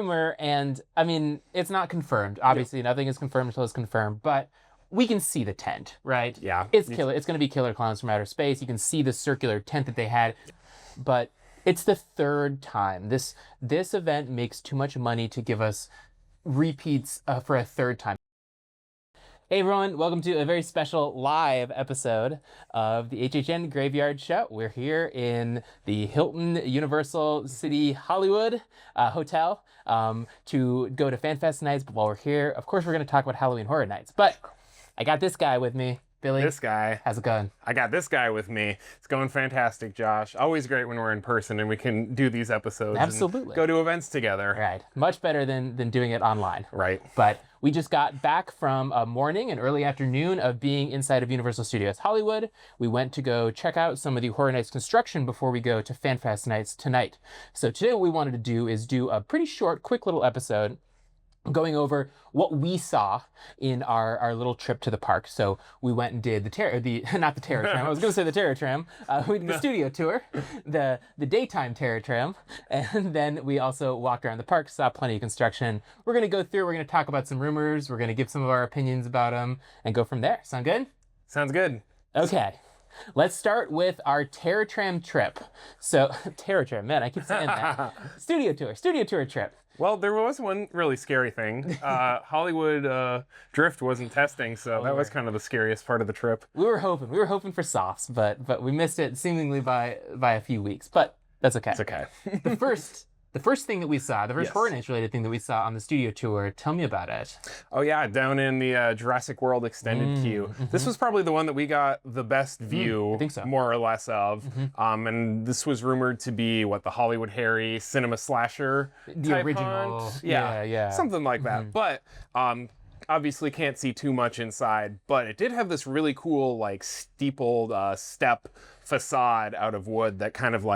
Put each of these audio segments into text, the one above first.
rumor, and I mean, it's not confirmed. Obviously, nothing is confirmed until it's confirmed, but we can see the tent, right? Yeah. It's killer. It's going to be Killer Klowns from Outer Space. You can see the circular tent that they had, but it's the third time. This event makes too much money to give us repeats for a third time. Hey everyone, welcome to a very special live episode of the HHN Graveyard Show. We're here in the Hilton Universal City Hollywood Hotel to go to FanFest nights. But while we're here, of course, we're going to talk about Halloween Horror Nights. But I got this guy with me. Billy, this guy. How's it going? I got this guy with me. It's going fantastic, Josh. Always great when we're in person and we can do these episodes. Absolutely. And go to events together. Right. Much better than doing it online. Right. But we just got back from a morning and early afternoon of being inside of Universal Studios Hollywood. We went to go check out some of the Horror Nights construction before we go to FanFest nights tonight. So today what we wanted to do is do a pretty short, quick little episode going over what we saw in our little trip to the park. So we went and did not the Terror Tram. I was going to say the Terror Tram. We did the studio tour, the daytime Terror Tram, and then we also walked around the park, saw plenty of construction. We're going to go through. We're going to talk about some rumors. We're going to give some of our opinions about them and go from there. Sound good? Sounds good. Okay. Let's start with our Terror Tram trip. So Terror Tram, man, I keep saying that. Studio tour trip. Well, there was one really scary thing. Hollywood Drift wasn't testing, so that was kind of the scariest part of the trip. We were hoping for softs, but we missed it seemingly by a few weeks. But that's okay. It's okay. The first thing that we saw, the first Yes. Horror Nights related thing that we saw on the studio tour, tell me about it. Oh yeah, down in the Jurassic World extended queue. This was probably the one that we got the best view, I think so. more or less of. And this was rumored to be the Hollywood Harry cinema slasher The type original. hunt. Yeah. Something like that. But obviously can't see too much inside, but it did have this really cool steepled step facade out of wood that kind of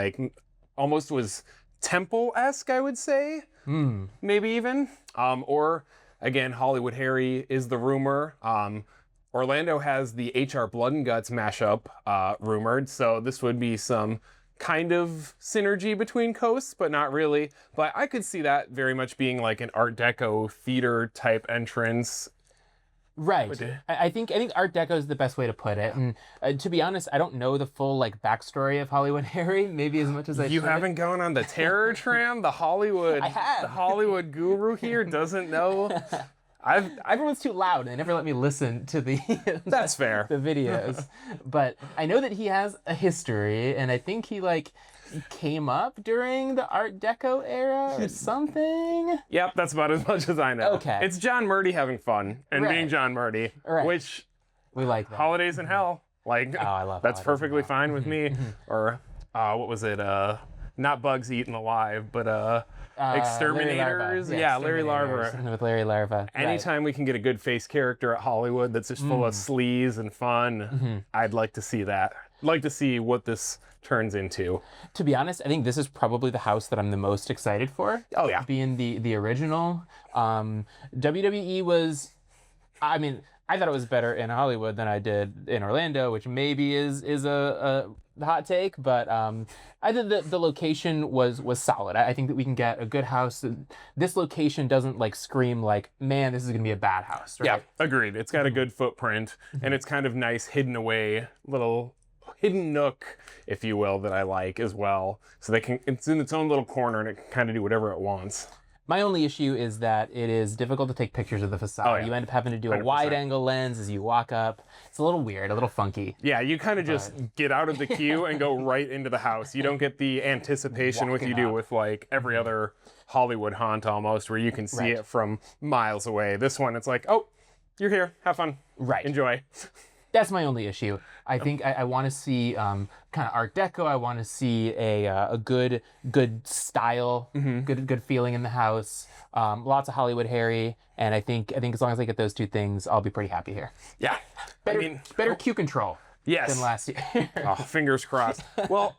almost was temple-esque, I would say, maybe even. Or again, Hollywood Harry is the rumor. Orlando has the HR Blood and Guts mashup rumored, so this would be some kind of synergy between coasts, but not really. But I could see that very much being an Art Deco theater type entrance. Right. I think Art Deco is the best way to put it. And to be honest, I don't know the full backstory of Hollywood Harry, maybe as much as I You should. haven't gone on the Terror Tram? The Hollywood I have. The Hollywood guru here doesn't know. Everyone's too loud. They never let me listen to the That's fair. the videos. But I know that he has a history, and I think he came up during the Art Deco era or something. Yep, that's about as much as I know. Okay. It's John Murdy having fun and Right. being John Murdy, Right. which We like that. holidays in hell. Oh, I love that's Holidays in perfectly Hell. fine with me. Or what was it? Not Bugs Eaten Alive, but Exterminators. Larry Larva. Exterminators with Larry Larva. Anytime we can get a good face character at Hollywood that's just full of sleaze and fun, I'd like to see that. I'd like to see what this turns into. To be honest, I think this is probably the house that I'm the most excited for. Oh, yeah. Being the original. WWE was, I thought it was better in Hollywood than I did in Orlando, which maybe is a hot take, but I think the location was solid. I think that we can get a good house. This location doesn't scream man, this is gonna be a bad house, right? Yeah, agreed. It's got a good footprint, and it's kind of nice hidden away, little hidden nook, if you will, that I like as well. So it's in its own little corner and it can kind of do whatever it wants. My only issue is that it is difficult to take pictures of the facade. Oh, yeah. You end up having to do a 100%. wide angle lens as you walk up. It's a little weird, a little funky. Yeah, you kind of just get out of the queue and go right into the house. You don't get the anticipation with you do with every other Hollywood haunt almost, where you can see Right. it from miles away. This one, it's oh, you're here, have fun, Right. enjoy. That's my only issue. I think I want to see kind of Art Deco. I want to see a good style, good feeling in the house. Lots of Hollywood Harry, and I think as long as I get those two things, I'll be pretty happy here. Yeah, Better queue control yes. than last year. Oh, fingers crossed. Well,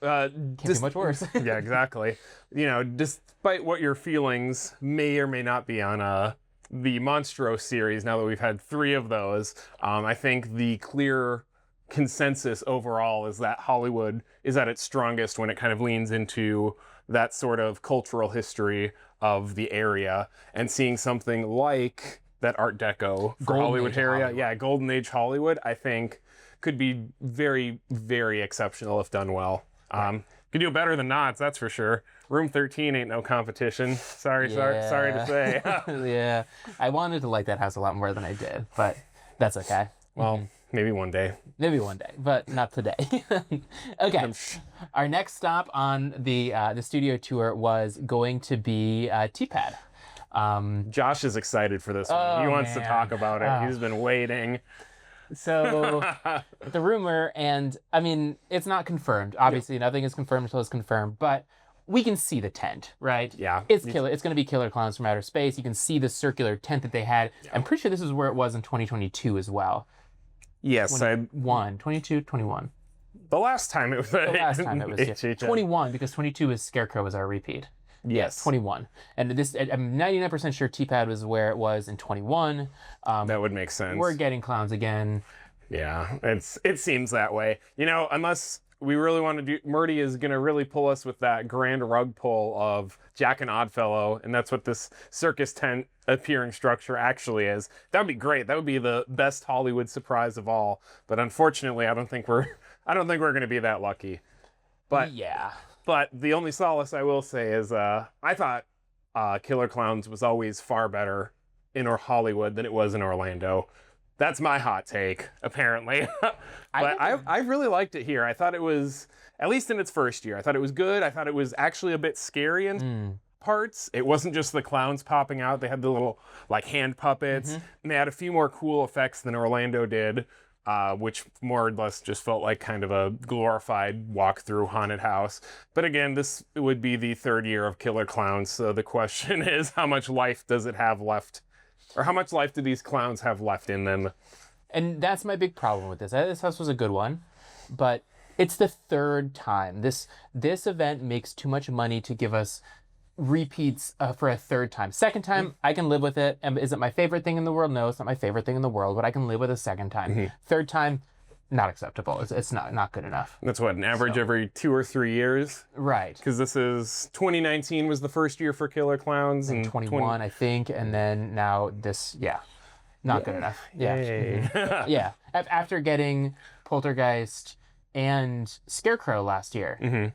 Can't be much worse. yeah, exactly. Despite what your feelings may or may not be on the Monstro series, now that we've had 3 of those, I think the clear consensus overall is that Hollywood is at its strongest when it kind of leans into that sort of cultural history of the area, and seeing something like that Art Deco for Golden Hollywood Age area, Hollywood. yeah, Golden Age Hollywood, I think could be very, very exceptional if done well. Could do better than Knott's, that's for sure. Room 13 ain't no competition. Sorry to say. Yeah, I wanted to like that house a lot more than I did, but that's okay. Well, maybe one day. Maybe one day, but not today. Okay, our next stop on the studio tour was going to be T-Pad. Josh is excited for this one. He wants to talk about it. He's been waiting. So the rumor, and I mean, it's not confirmed. Obviously, nothing is confirmed until it's confirmed, but we can see the tent, right? Yeah. It's killer. It's going to be Killer Klowns from Outer Space. You can see the circular tent that they had. Yeah. I'm pretty sure this is where it was in 2022 as well. Yes. 22, 21. The last time it was. The last time it was HHN. 21, because 22 is Scarecrow was our repeat. Yes. 21. And this, I'm 99% sure T-Pad was where it was in 21. That would make sense. We're getting clowns again. Yeah, it seems that way. You know, unless we really want to do, Murdy is going to really pull us with that grand rug pull of Jack and Oddfellow, and that's what this circus tent appearing structure actually is. That would be great. That would be the best Hollywood surprise of all. But unfortunately, I don't think we're going to be that lucky. But yeah. But the only solace I will say is I thought Killer Klowns was always far better in Hollywood than it was in Orlando. That's my hot take, apparently. But I really liked it here. I thought it was, at least in its first year, I thought it was good. I thought it was actually a bit scary in parts. It wasn't just the clowns popping out. They had the little like hand puppets. And they had a few more cool effects than Orlando did. Which more or less just felt like kind of a glorified walk-through haunted house. But again, this would be the third year of Killer Klowns, so the question is, how much life does it have left? Or how much life do these clowns have left in them? And that's my big problem with this. This house was a good one, but it's the third time. This event makes too much money to give us repeats for a third time. Second time, I can live with it. And is it my favorite thing in the world? No, it's not my favorite thing in the world, but I can live with a second time. Third time, not acceptable. It's not good enough. That's what, an average every 2 or 3 years? Right. Because this is 2019 was the first year for Killer Klowns. And 21, I think. And then now this, not good enough. Yeah. Yeah. After getting Poltergeist and Scarecrow last year.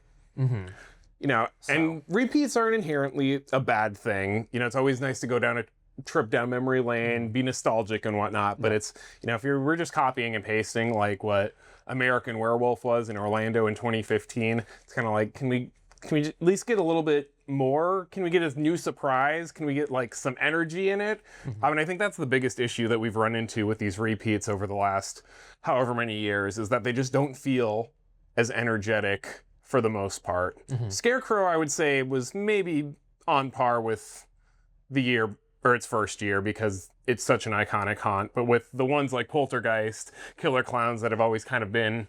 You know, and repeats aren't inherently a bad thing. You know, it's always nice to go down a trip down memory lane, be nostalgic and whatnot. But it's, you know, if we're just copying and pasting like what American Werewolf was in Orlando in 2015, it's kind of like, can we at least get a little bit more? Can we get a new surprise? Can we get like some energy in it? I mean, I think that's the biggest issue that we've run into with these repeats over the last however many years, is that they just don't feel as energetic for the most part. Scarecrow, I would say, was maybe on par with the year, or its first year, because it's such an iconic haunt. But with the ones like Poltergeist, Killer Klowns that have always kind of been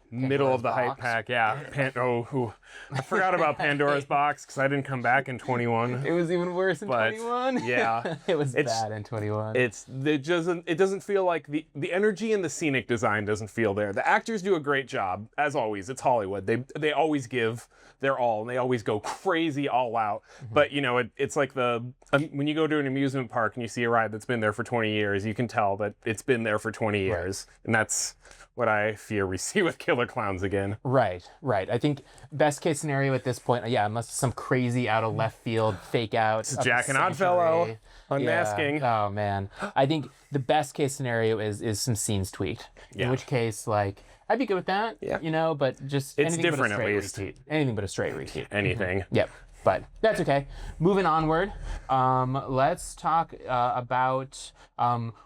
middle of the hype pack. Yeah. I forgot about Pandora's Box because I didn't come back in 21. It was even worse in 21. Yeah. It was bad in 21. It doesn't feel like the energy and the scenic design doesn't feel there. The actors do a great job, as always. It's Hollywood. They always give their all, and they always go crazy all out. But you know, it's like when you go to an amusement park and you see a ride that's been there for 20 years, you can tell that it's been there for 20 years. And that's what I fear we see with Killer Klowns again. Right. I think best case scenario at this point, unless some crazy out of left field fake out. It's Jack and Oddfellow unmasking. Yeah. Oh man. I think the best case scenario is some scenes tweaked. In which case, like, I'd be good with that. Yeah. You know, but just it's different at least. Repeat. Anything but a straight repeat. Anything. Yep. But that's okay. Moving onward, let's talk about,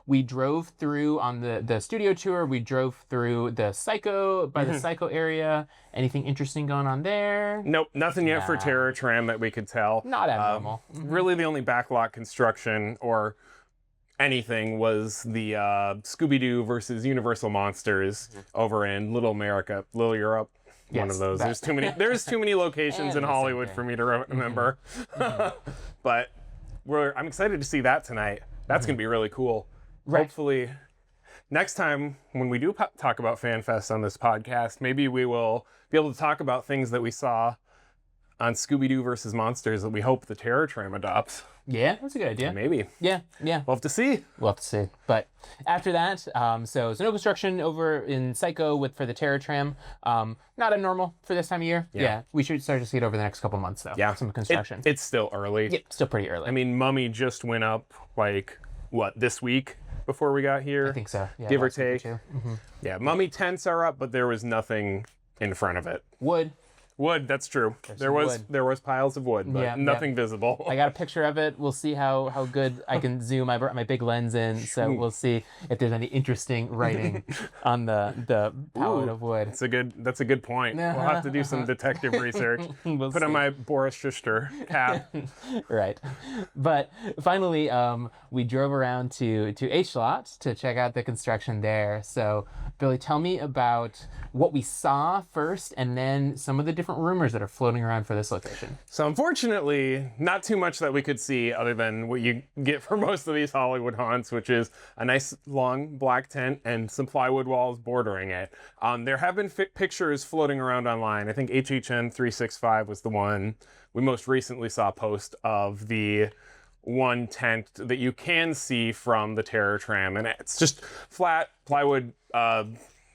we drove through on the studio tour, we drove through the Psycho area. Anything interesting going on there? Nope, nothing yet for Terror Tram that we could tell. Not abnormal. Really the only backlot construction or anything was the Scooby-Doo versus Universal Monsters over in Little Europe. One of those. There's too many locations in Hollywood for me to remember. But I'm excited to see that tonight. That's going to be really cool. Right. Hopefully, next time when we do talk about FanFest on this podcast, maybe we will be able to talk about things that we saw on Scooby-Doo versus Monsters that we hope the Terror Tram adopts. Yeah, that's a good idea. Maybe. Yeah. We'll have to see. We'll have to see. But after that, so no construction over in Psycho for the Terror Tram. Not abnormal for this time of year. Yeah. We should start to see it over the next couple months, though. Yeah. Some construction. It's still early. Yep, still pretty early. I mean, Mummy just went up, this week before we got here? I think so. Yeah, give or last week take. two. Yeah, Mummy tents are up, but there was nothing in front of it. Wood, that's true. There was piles of wood, but nothing visible. I got a picture of it. We'll see how good I can zoom. I brought my big lens in, so we'll see if there's any interesting writing on the palette of wood. That's a good point. We'll have to do some detective research. Put on my Boris Schuster cap. Right. But finally, we drove around to H-Lot to check out the construction there. So, Billy, tell me about what we saw first, and then some of the different rumors that are floating around for this location. So unfortunately, not too much that we could see other than what you get for most of these Hollywood haunts, which is a nice long black tent and some plywood walls bordering it. There have been pictures floating around online. I think HHN 365 was the one we most recently saw post of the one tent that you can see from the Terror Tram, and it's just flat plywood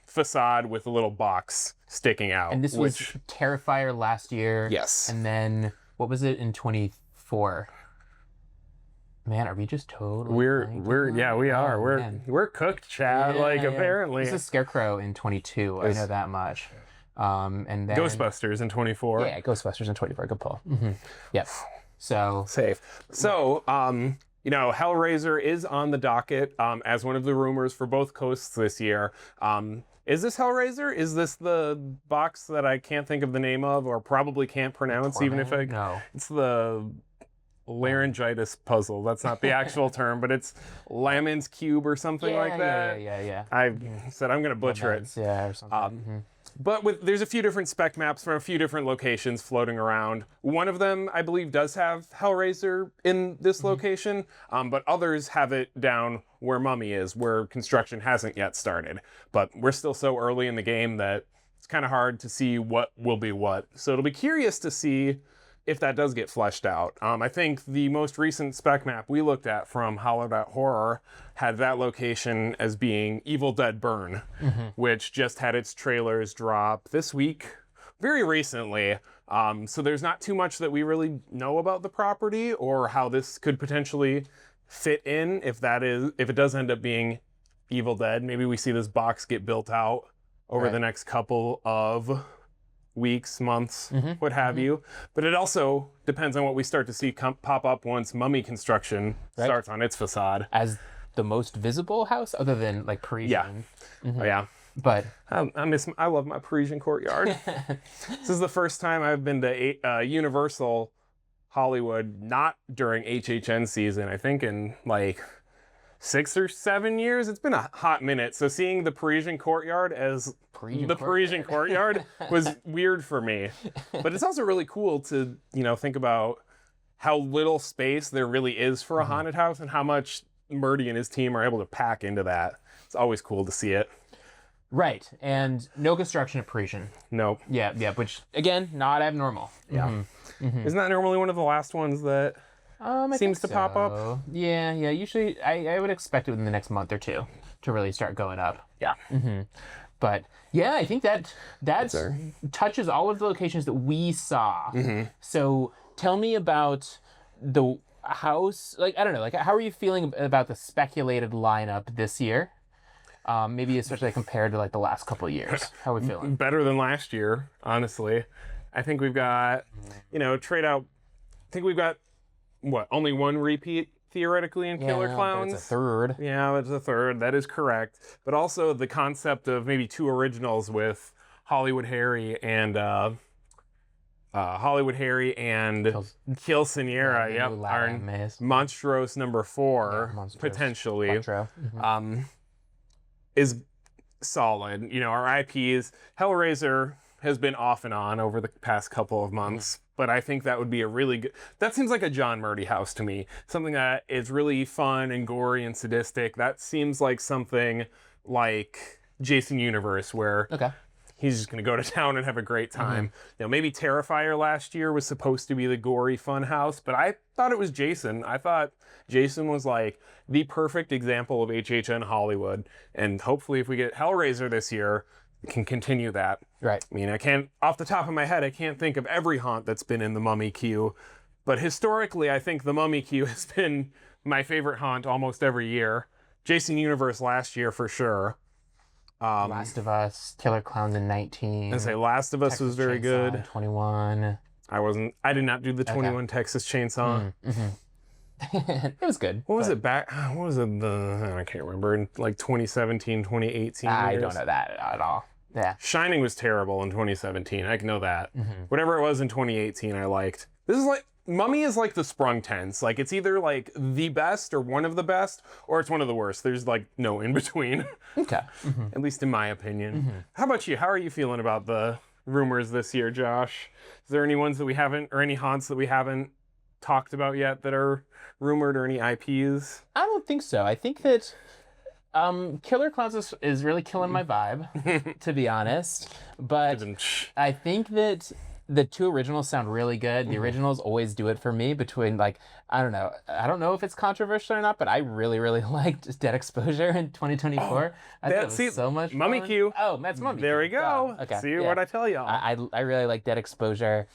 facade with a little box sticking out. And this was Terrifier last year. Yes. And then what was it in 24? Man, are we just totally we are. We're cooked, Chad. Apparently. This is Scarecrow in 22. I know that much. And then Ghostbusters in 24. Yeah, Ghostbusters in 24. Good pull. Yep. So safe. So, Hellraiser is on the docket as one of the rumors for both coasts this year. Is this Hellraiser? Is this the box that I can't think of the name of or probably can't pronounce even if I... No. It's the laryngitis puzzle. That's not the actual term, but it's Lamin's Cube or something like that. Yeah. I said I'm going to butcher it. Yeah, or something. But there's a few different spec maps from a few different locations floating around. One of them, I believe, does have Hellraiser in this location, but others have it down where Mummy is, where construction hasn't yet started. But we're still so early in the game that it's kind of hard to see what will be what. So it'll be curious to see if that does get fleshed out. I think the most recent spec map we looked at from Horror had that location as being Evil Dead Burn, which just had its trailers drop this week, very recently. So there's not too much that we really know about the property or how this could potentially fit in if it does end up being Evil Dead. Maybe we see this box get built out over the next couple of weeks, months, what have you. But it also depends on what we start to see pop up once Mummy construction starts on its facade. As the most visible house, other than Parisian. Oh, yeah. But I love my Parisian courtyard. This is the first time I've been to Universal Hollywood, not during HHN season, I think in 6 or 7 years. It's been a hot minute. So seeing the Parisian courtyard as Parisian courtyard was weird for me. But it's also really cool to, think about how little space there really is for a haunted house and how much Murdy and his team are able to pack into that. It's always cool to see it. Right. And no construction at Parisian. Nope. Yeah. Which, again, not abnormal. Yeah. Isn't that normally one of the last ones that seems to pop up? Yeah. Usually, I would expect it within the next month or two to really start going up. Yeah. But yeah, I think that touches all of the locations that we saw. So tell me about the house. I don't know. How are you feeling about the speculated lineup this year? Maybe especially compared to the last couple of years. How are we feeling? Better than last year, honestly. I think we've got, trade out. I think we've got only one repeat theoretically in Killer Klowns. It's a third. Yeah, it's a third. That is correct. But also the concept of maybe two originals with Hollywood Harry and Kill Sierra. Yep, our Monstrose number 4 potentially is solid. Our IPs. Hellraiser has been off and on over the past couple of months. But I think that would be a really good... That seems like a John Murdy house to me. Something that is really fun and gory and sadistic. That seems like something like Jason Universe, where he's just going to go to town and have a great time. You know, maybe Terrifier last year was supposed to be the gory fun house, but I thought it was Jason. I thought Jason was like the perfect example of HHN Hollywood, and hopefully if we get Hellraiser this year, we can continue that. Right. I mean, I can't, off the top of my head, I can't think of every haunt that's been in the Mummy queue, but historically, I think the Mummy queue has been my favorite haunt almost every year. Jason Universe last year for sure. Last of Us, Killer Klowns in 19. I say Last of Us Texas was very Chainsaw good. in 21. I did not do the 21 Texas Chainsaw. It was good. What was it back? What was it? I can't remember. In like 2017, 2018. I don't know that at all. Yeah. Shining was terrible in 2017. I know that. Whatever it was in 2018, I liked. This is like, Mummy is like the sprung tense. Like, it's either like the best or one of the best, or it's one of the worst. There's like no in between. Okay. At least in my opinion. How about you? How are you feeling about the rumors this year, Josh? Is there any ones that we haven't, or any haunts that we haven't talked about yet that are rumored, or any IPs? I don't think so. I think that Killer Klowns is really killing my vibe, to be honest. But I think that the two originals sound really good. The originals always do it for me between, like, I don't know if it's controversial or not, but I really, really liked Dead Exposure in 2024. I thought it was so much fun. Mummy Q. Oh, that's Mummy There Q. we go. Oh, okay. See what I tell y'all. I really like Dead Exposure.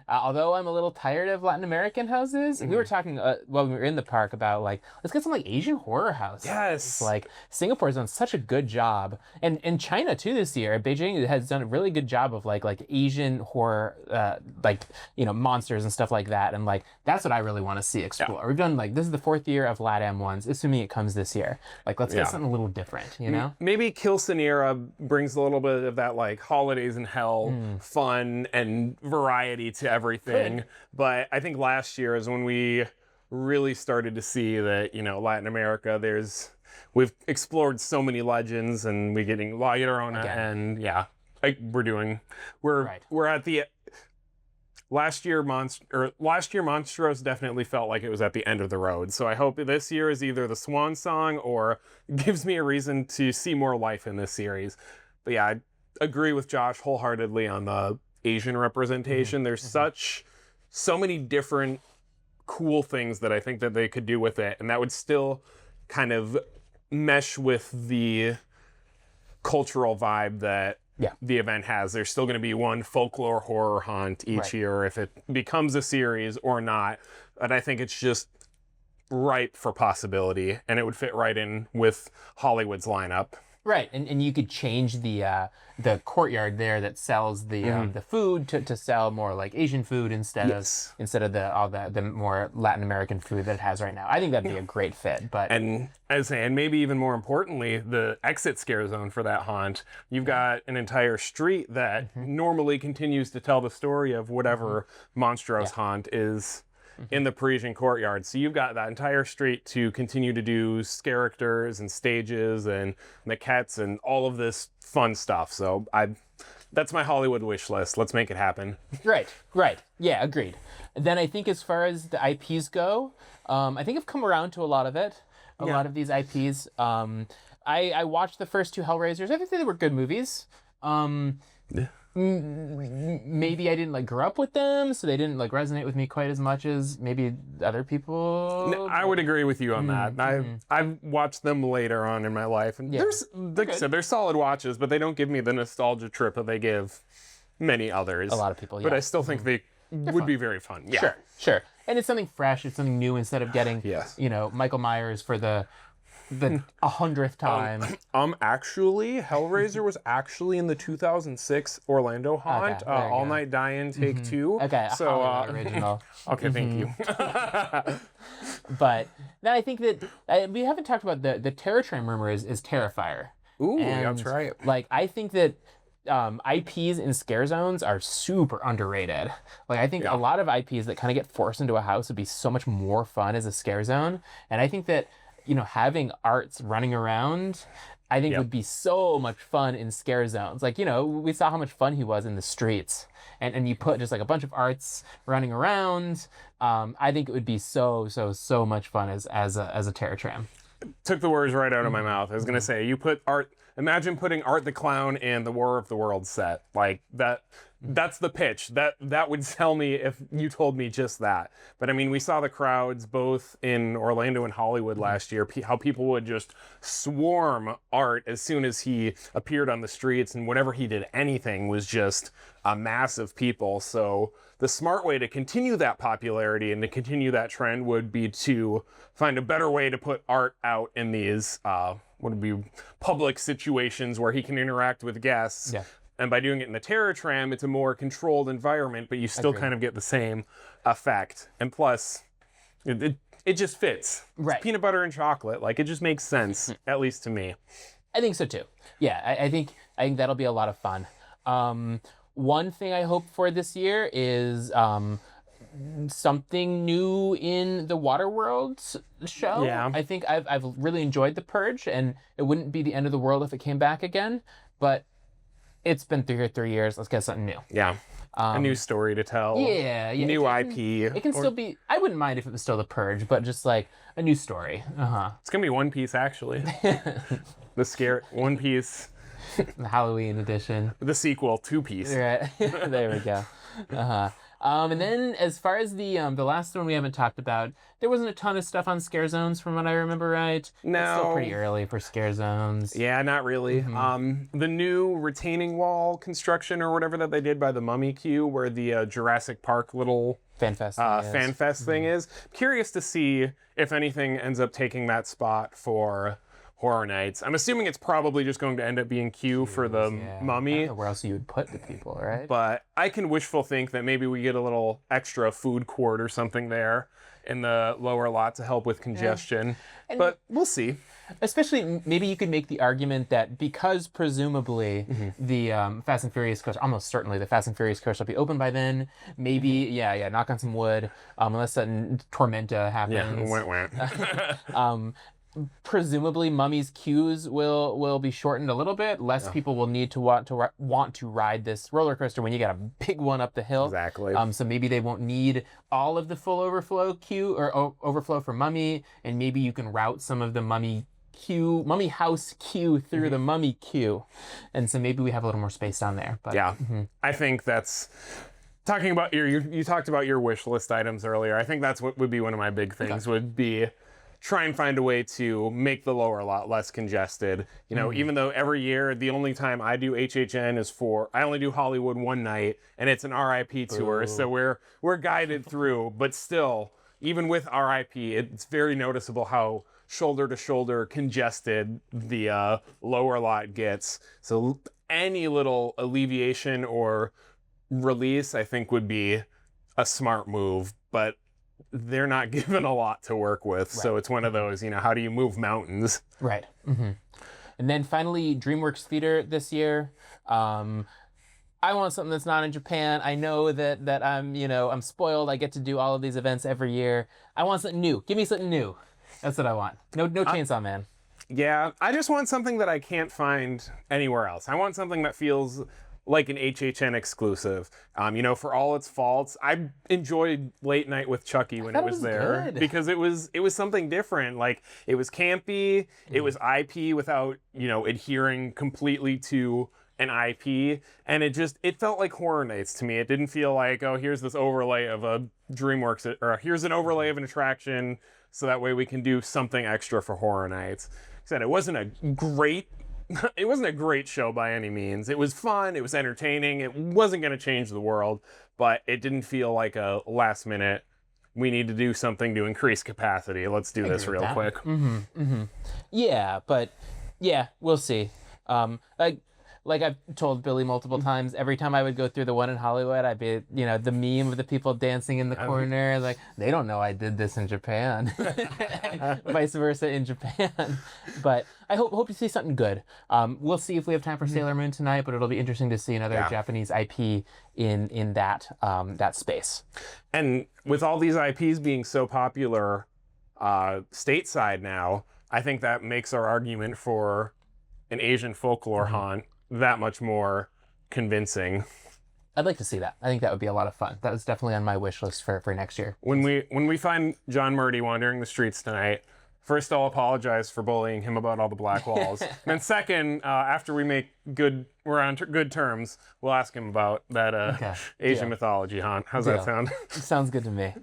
Although I'm a little tired of Latin American houses, we were talking while we were in the park about, like, let's get some like Asian horror houses. Yes. Like, Singapore's done such a good job, and China too this year. Beijing has done a really good job of like Asian horror, like, you know, monsters and stuff like that. And like, that's what I really want to see explore. Yeah. We've done, like, this is the 4th year of LATAM ones, assuming it comes this year. Like, let's get something a little different, you know? Maybe Kilsanera brings a little bit of that, like, holidays in hell fun and variety to everything. Good. But I think last year is when we really started to see that, you know, Latin America, we've explored so many legends, and we're getting La Llorona, and we're at the last year Monstros definitely felt like it was at the end of the road. So I hope this year is either the swan song or gives me a reason to see more life in this series. But yeah, I agree with Josh wholeheartedly on the Asian representation. There's so many different cool things that I think that they could do with it, and that would still kind of mesh with the cultural vibe that the event has. There's still going to be one folklore horror haunt each year, if it becomes a series or not. And I think it's just ripe for possibility, and it would fit right in with Hollywood's lineup. Right, and you could change the courtyard there that sells the food to sell more like Asian food instead of all the more Latin American food that it has right now. I think that'd be a great fit. But and maybe even more importantly, the exit scare zone for that haunt. You've got an entire street that normally continues to tell the story of whatever monstrous haunt is in the Parisian courtyard. So you've got that entire street to continue to do characters and stages and maquettes and all of this fun stuff. So that's my Hollywood wish list. Let's make it happen. Right. Yeah, agreed. Then I think as far as the IPs go, I think I've come around to a lot of it. A lot of these IPs. I watched the first 2 Hellraisers. I think they were good movies. Maybe I didn't grow up with them, so they didn't resonate with me quite as much as maybe other people. No, I would agree with you on that. I've watched them later on in my life, and there's, like I said, they're solid watches, but they don't give me the nostalgia trip that they give many others. A lot of people, but I still think they would be very fun. Yeah, sure. And it's something fresh. It's something new instead of getting Michael Myers for the 100th time. Actually, Hellraiser was actually in the 2006 Orlando haunt. All Night Die-In Take 2. Okay, so original. Okay, thank you. But then I think that we haven't talked about the Terror Train rumor is Terrifier. Ooh, that's right. Like, I think that IPs in scare zones are super underrated. Like, I think a lot of IPs that kind of get forced into a house would be so much more fun as a scare zone. And I think that having arts running around, I think would be so much fun in scare zones. Like, we saw how much fun he was in the streets. And you put just a bunch of arts running around. I think it would be so much fun as a terror tram. took the words right out of my mouth. I was gonna say, you put Art. Imagine putting Art the Clown in the War of the Worlds set. Like that. That's the pitch. That would sell me if you told me just that. But I mean, we saw the crowds both in Orlando and Hollywood last year, how people would just swarm Art as soon as he appeared on the streets, and whenever he did anything was just a mass of people. So the smart way to continue that popularity and to continue that trend would be to find a better way to put Art out in these would be public situations where he can interact with guests. Yeah. And by doing it in the Terror Tram, it's a more controlled environment, but you still kind of get the same effect. And plus, it just fits. Right. It's peanut butter and chocolate. Like, it just makes sense, at least to me. I think so too. Yeah, I think that'll be a lot of fun. One thing I hope for this year is something new in the Waterworld show. Yeah. I think I've really enjoyed The Purge, and it wouldn't be the end of the world if it came back again. But it's been 3 years. Let's get something new. Yeah. A new story to tell. Yeah. New IP. It can still be. I wouldn't mind if it was still The Purge, but just like a new story. It's gonna be One Piece, actually. The One Piece. The Halloween edition. The sequel, Two Piece. Right. There we go. And then as far as the last one we haven't talked about, there wasn't a ton of stuff on Scare Zones from what I remember right. No. It's still pretty early for Scare Zones. Yeah, not really. The new retaining wall construction or whatever that they did by the Mummy Queue, where the Jurassic Park little Fan Fest thing is. Curious to see if anything ends up taking that spot for Horror Nights. I'm assuming it's probably just going to end up being Q for the Mummy. I don't know where else you would put the people, right? But I can wishful think that maybe we get a little extra food court or something there in the lower lot to help with congestion. And but we'll see. Especially, maybe you could make the argument that because presumably the Fast and Furious coaster, almost certainly the Fast and Furious coaster will be open by then. Maybe, knock on some wood, unless sudden Tormenta happens. Yeah, Presumably, Mummy's queues will be shortened a little bit. Less people will need to want to ride this roller coaster when you got a big one up the hill. Exactly. So maybe they won't need all of the full overflow queue or overflow for Mummy, and maybe you can route some of the Mummy house queue through the Mummy queue, and so maybe we have a little more space down there. But I think that's. Talking about you talked about your wish list items earlier. I think that's what would be one of my big things. Would be try and find a way to make the lower lot less congested. You know, even though every year the only time I do HHN is I only do Hollywood one night, and it's an RIP tour, so we're guided through. But still, even with RIP, it's very noticeable how shoulder to shoulder congested the lower lot gets. So any little alleviation or release, I think, would be a smart move, but they're not given a lot to work with. So it's one of those, how do you move mountains? Right. And then finally, DreamWorks Theater this year. I want something that's not in Japan. I know that I'm spoiled. I get to do all of these events every year. I want something new. Give me something new. That's what I want. No Chainsaw Man. Yeah, I just want something that I can't find anywhere else. I want something that feels like an HHN exclusive. For all its faults, I enjoyed Late Night with Chucky when it was there good. because it was something different. Like, it was campy, it was IP without, adhering completely to an IP, and it felt like Horror Nights to me. It didn't feel like, oh, here's this overlay of a DreamWorks, or here's an overlay of an attraction, so that way we can do something extra for Horror Nights. Like I said, it wasn't a great show by any means. It was fun, it was entertaining, it wasn't going to change the world, but it didn't feel like a last minute, we need to do something to increase capacity. Let's do this real quick. Yeah, but we'll see. Like I've told Billy multiple times, every time I would go through the one in Hollywood, I'd be, the meme of the people dancing in the corner, like, they don't know I did this in Japan. Vice versa in Japan. But I hope to see something good. We'll see if we have time for Sailor Moon tonight, but it'll be interesting to see another Japanese IP in that space. And with all these IPs being so popular stateside now, I think that makes our argument for an Asian folklore haunt that much more convincing. I'd like to see that. I think that would be a lot of fun. That was definitely on my wish list for next year. When we find John Murdy wandering the streets tonight, First, I'll apologize for bullying him about all the black walls. And then second, after we're on good terms, we'll ask him about that Asian mythology haunt. How's that sound? Sounds good to me.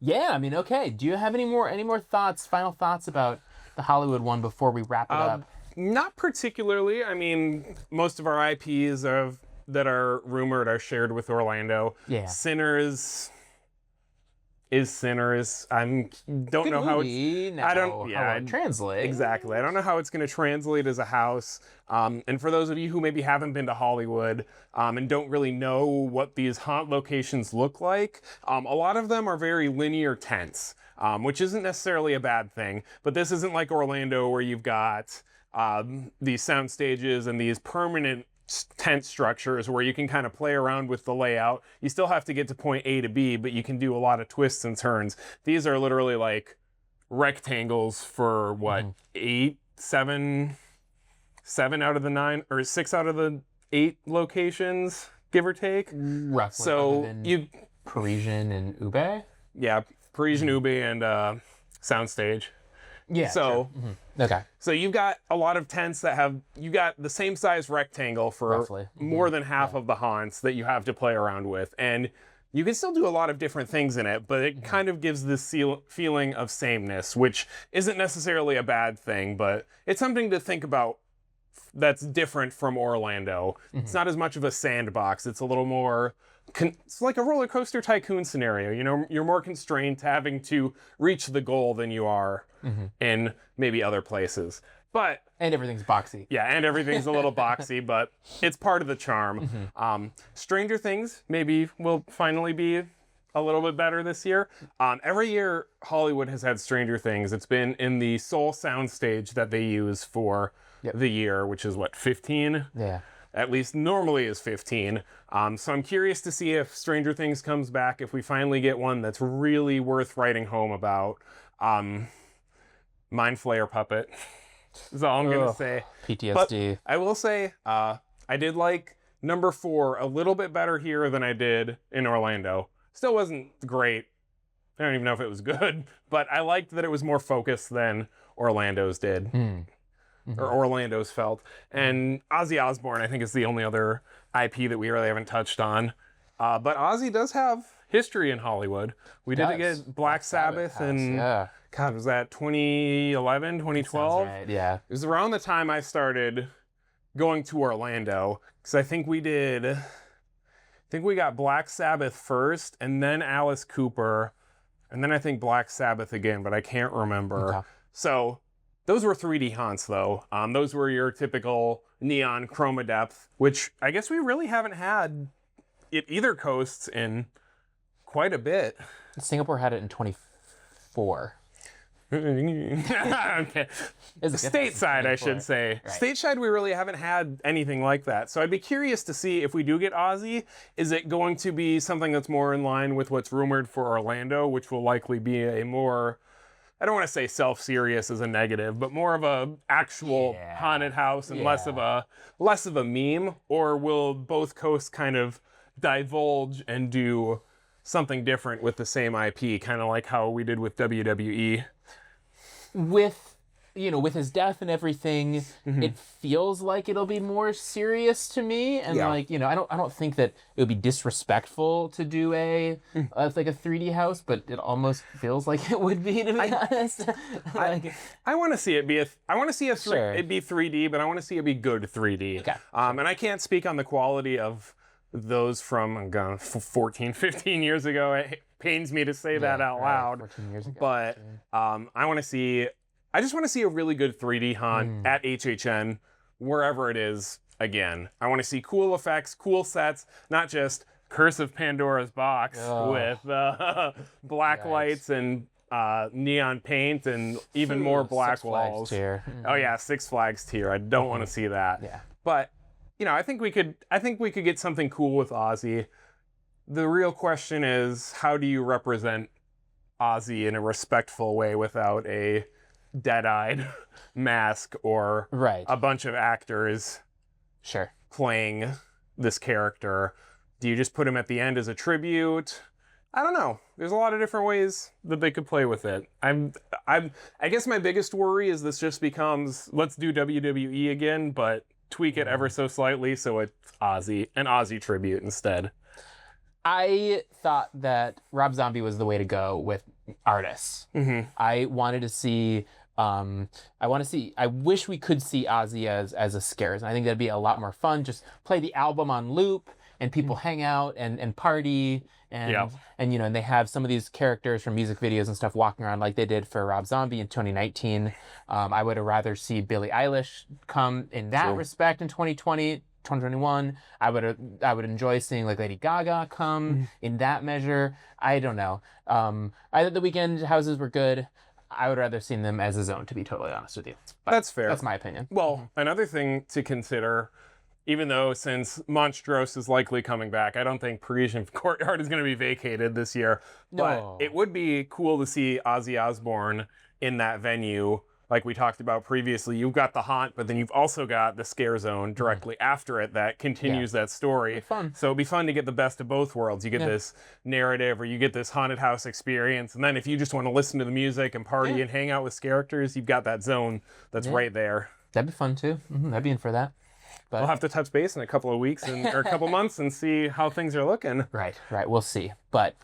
Yeah, I mean, okay. Do you have any more thoughts, final thoughts about the Hollywood one before we wrap it up? Not particularly. I mean, most of our IPs that are rumored are shared with Orlando. Yeah. Sinners is Sinners. Don't know how it's... I don't... Yeah, how it translates. Exactly. I don't know how it's going to translate as a house. And for those of you who maybe haven't been to Hollywood and don't really know what these haunt locations look like, a lot of them are very linear tents, which isn't necessarily a bad thing. But this isn't like Orlando where you've got these sound stages and these permanent tent structures where you can kind of play around with the layout. You still have to get to point A to B, but you can do a lot of twists and turns. These are literally like rectangles for what, 7 out of the 9 or 6 out of the 8 locations, give or take. Roughly. So Parisian and Ube? Yeah, Parisian Ube and Soundstage. Yeah. So, okay. So you've got a lot of tents you got the same size rectangle for roughly more than half of the haunts that you have to play around with. And you can still do a lot of different things in it, but it kind of gives this feeling of sameness, which isn't necessarily a bad thing, but it's something to think about that's different from Orlando. It's not as much of a sandbox. It's a little more... It's like a roller coaster tycoon scenario. You know, you're more constrained to having to reach the goal than you are in maybe other places. And everything's boxy. Yeah, and everything's a little boxy, but it's part of the charm. Stranger Things maybe will finally be a little bit better this year. Every year Hollywood has had Stranger Things. It's been in the sole soundstage that they use for the year, which is what, 15? Yeah. At least normally is 15. So I'm curious to see if Stranger Things comes back, if we finally get one that's really worth writing home about. Mind Flayer Puppet is all I'm going to say. PTSD. But I will say, I did like number 4 a little bit better here than I did in Orlando. Still wasn't great. I don't even know if it was good, but I liked that it was more focused than Orlando's did. Or Orlando's felt. And Ozzy Osbourne, I think, is the only other IP that we really haven't touched on. But Ozzy does have history in Hollywood. We did get Black Sabbath and, God, was that 2011, 2012? Right, yeah. It was around the time I started going to Orlando, because I think we got Black Sabbath first, and then Alice Cooper, and then I think Black Sabbath again, but I can't remember. Okay. So... those were 3D haunts, though. Those were your typical neon chroma depth, which I guess we really haven't had at either coast in quite a bit. Singapore had it in 24. Okay. Stateside, I should say. Right. Stateside, we really haven't had anything like that. So I'd be curious to see if we do get Ozzy, is it going to be something that's more in line with what's rumored for Orlando, which will likely be a more... I don't want to say self-serious as a negative, but more of a actual haunted house and less of a meme? Or will both coasts kind of divulge and do something different with the same IP, kind of like how we did with WWE? With his death and everything, it feels like it'll be more serious to me. And I don't think that it would be disrespectful to do like a 3D house, but it almost feels like it would be, to be honest. I want to see it be it be 3D, but I want to see it be good 3D. Okay. And I can't speak on the quality of those from 14, 15 years ago. It pains me to say that out loud. 14 years ago. But I just want to see a really good 3D haunt at HHN, wherever it is, again. I want to see cool effects, cool sets, not just Curse of Pandora's Box with black lights and neon paint and even more black walls. Oh yeah, Six Flags tier. I don't want to see that. Yeah. But, I think we could get something cool with Ozzy. The real question is, how do you represent Ozzy in a respectful way without a dead-eyed mask or a bunch of actors playing this character? Do you just put him at the end as a tribute? I don't know. There's a lot of different ways that they could play with it. I guess my biggest worry is this just becomes, let's do WWE again, but tweak it ever so slightly so it's an Ozzy tribute instead. I thought that Rob Zombie was the way to go with artists. I wanted to see. I wish we could see Ozzy as a scares. I think that'd be a lot more fun. Just play the album on loop and people hang out and party and and they have some of these characters from music videos and stuff walking around like they did for Rob Zombie in 2019. I would have rather see Billie Eilish come in that respect in 2021. I would enjoy seeing like Lady Gaga come in that measure. I don't know. I thought the Weeknd houses were good. I would rather seen them as a zone, to be totally honest with you. But that's fair. That's my opinion. Well, another thing to consider, even though since Monstrose is likely coming back, I don't think Parisian Courtyard is going to be vacated this year. But it would be cool to see Ozzy Osbourne in that venue. Like we talked about previously, you've got the haunt, but then you've also got the scare zone directly after it that continues that story. It'd be fun. So it'd be fun to get the best of both worlds. You get this narrative, or you get this haunted house experience, and then if you just want to listen to the music and party and hang out with characters, you've got that zone that's right there. That'd be fun too. I'd be in for that. But we'll have to touch base in a couple of weeks or a couple months and see how things are looking. Right. We'll see. But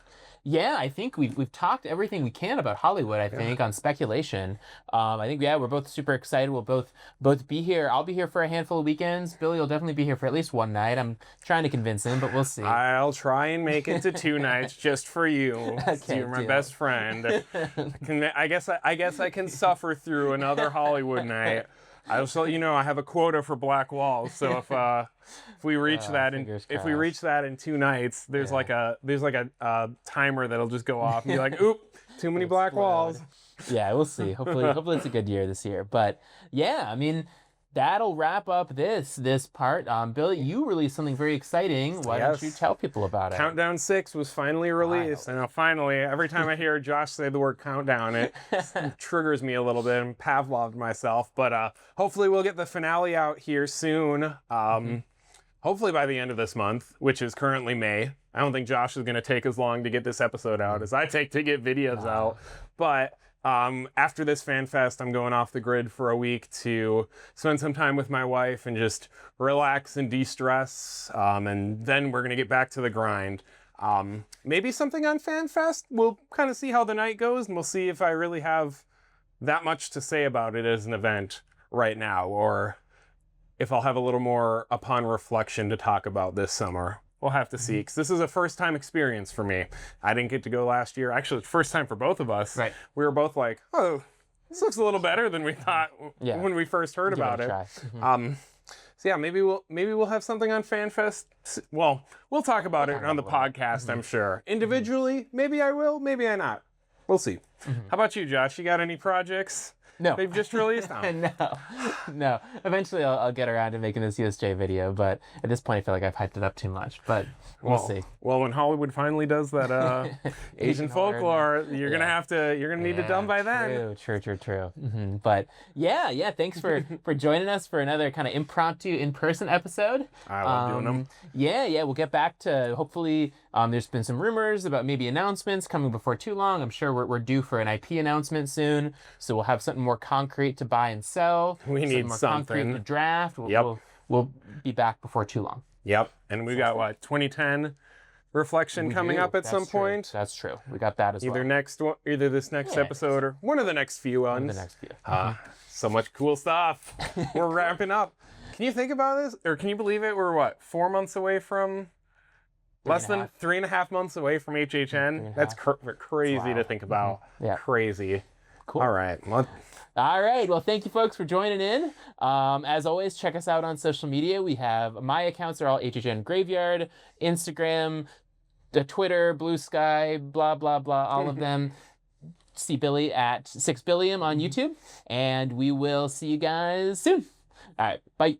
yeah, I think we've talked everything we can about Hollywood, I think, on speculation. I think, we're both super excited. We'll both be here. I'll be here for a handful of weekends. Billy will definitely be here for at least one night. I'm trying to convince him, but we'll see. I'll try and make it to 2 nights just for you. You're my best friend. I guess I can suffer through another Hollywood night. I have a quota for Black Walls, so if we reach that in 2 nights, there's like a timer that'll just go off and be like, oop, too many Black Walls. Yeah, we'll see. Hopefully it's a good year this year. But yeah, I mean, that'll wrap up this part. Billy, you released something very exciting. Why don't you tell people about it? Countdown 6 was finally released. And finally, every time I hear Josh say the word countdown, it triggers me a little bit and Pavloved myself. But hopefully we'll get the finale out here soon. Hopefully by the end of this month, which is currently May. I don't think Josh is going to take as long to get this episode out as I take to get videos out. But after this fan fest, I'm going off the grid for a week to spend some time with my wife and just relax and de-stress. And then we're going to get back to the grind. Maybe something on fan fest. We'll kind of see how the night goes, and we'll see if I really have that much to say about it as an event right now, or if I'll have a little more upon reflection to talk about this summer. We'll have to see, because this is a first-time experience for me. I didn't get to go last year. Actually, it's first time for both of us. Right. We were both like, oh, this looks a little better than we thought when we first heard about it. So yeah, maybe we'll have something on FanFest. Well, we'll talk about it on the podcast, I'm sure. Individually, maybe I will, maybe I not. We'll see. How about you, Josh? You got any projects? No. They've just released? No. Eventually I'll get around to making this USJ video, but at this point I feel like I've hyped it up too much, but we'll see. Well, when Hollywood finally does that Asian folklore, you're gonna need it done by then. True. But yeah, thanks for joining us for another kind of impromptu in-person episode. I love doing them. Yeah, we'll get back to, hopefully, there's been some rumors about maybe announcements coming before too long. I'm sure we're due for an IP announcement soon, so we'll have something more concrete to buy and sell. We need more something. concrete to draft. We'll be back before too long. Yep, and we got 2010 reflection coming up at some point. That's true. We got that as well. Either this next episode or one of the next few ones. So much cool stuff. We're wrapping up. Can you think about this, or can you believe it? We're 4 months away from. Less than 3.5 months away from HHN. That's crazy to think about. Yeah. Crazy. Cool. All right. All right. Well, thank you, folks, for joining in. As always, check us out on social media. We have my accounts are all HHN Graveyard, Instagram, Twitter, Blue Sky, blah, blah, blah, all of them. See Billy at SixBillium on YouTube. And we will see you guys soon. All right. Bye.